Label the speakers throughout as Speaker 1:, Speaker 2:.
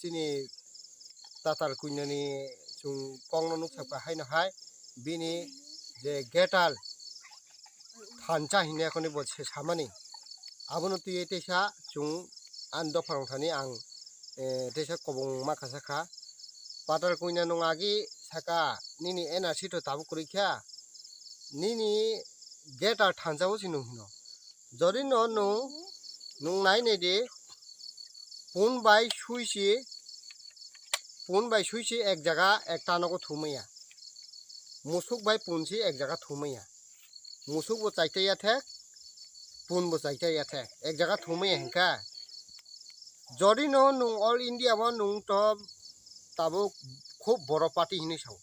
Speaker 1: chini tatar kuinani chung kongno nuksakpa haino hai bini je getal thancha hine khoni bo samani abono tuye tesa chung an dopharong thani ang tesa kobong makasa kha patar kuina nungagi saka nini NRC to tabu kurikha nini getal thancha bo sinu hino jodi no nung nai ne de pun bai suisi ek jaga ek tanogo thumaya musuk bai punsi ek jaga thumaya musuk bo chaite ya thek pun bo chaite ya thek ek jaga thumaya hingka jodi no nung all India bo nung to tabo khub boro party hine sao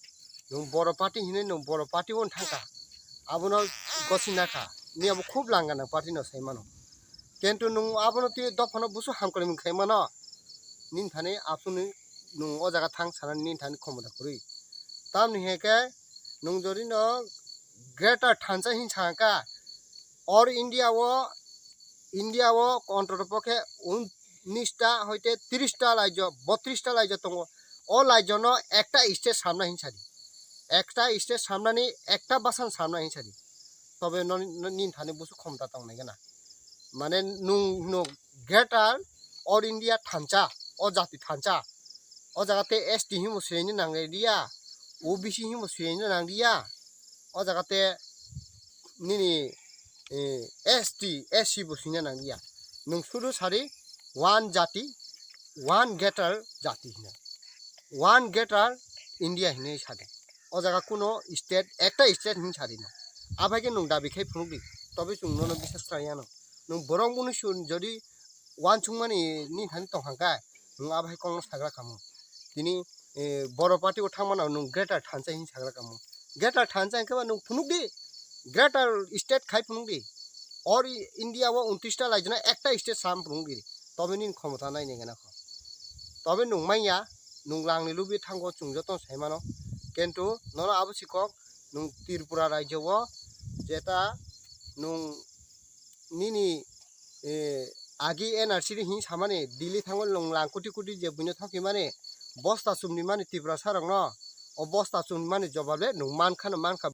Speaker 1: nung boro party hine nung boro party won thangka abono gosina kha ni abo khub langana party no saimano kentu nung abono ti dofano busu hamkali mukhaimano nin thani apuni nung o jaga thang sana nin thani khomota kuri tamni heke nung jodi no greater thancha hin changka or India wo control pokhe 19টা হইতে 30টা রাজ্য 32টা রাজ্য tongo o রাজ্য no একটা state সামনা হিনসারি একটা state সামনানি একটা বাসান সামনা হিনসারি তবে নিন থানে বুসু ক্ষমতা তংনাই গনা মানে নুং গ্রেটার অল ইন্ডিয়া থানচা ও জাতি থানচা ও জায়গাতে ST হিমো সুয়েনি নাংরে দিয়া OBC হিমো সুয়েনি নাংদিয়া ও জায়গাতে নিনি ST SC বুসিনা নাংদিয়া নুং সুরু সারি one jati one getter jati hina one getter India hine sade o jaga kuno state ekta state hin sadi na abhaike nung dabi khai phunukdi tobe chungno no bisas trayano nung borong bunu sun jodi one chungmani ni thani tonghangka nung abhai kongno sagra kamu tini boro party o thangmana nung greater thancha hin sagra kamu greater thancha engkaba nung phunukdi greater state khai phunukdi or India wo 29টা রাজ্য না একটা state সাম phunukdi তবে নিন ক্ষমতা নাই নেগেনা তবে নুংমাইয়া নুংলাংনি লুবি থাঙ্গো চুংজতন সাইমানো কিন্তু নন আবশ্যক নুং ত্রিপুরা রাজ্য যেটা নুং নিনি আগে NRC হি সামানে দিল্লি থাঙ্গো নুংলাং কোটি কোটি যে বুইনো থাকি মানে বস্তা চুমনি মানে ত্রিপুরা সারং ন ও বস্তা চুমনি মানে জবাবে নুং মানখা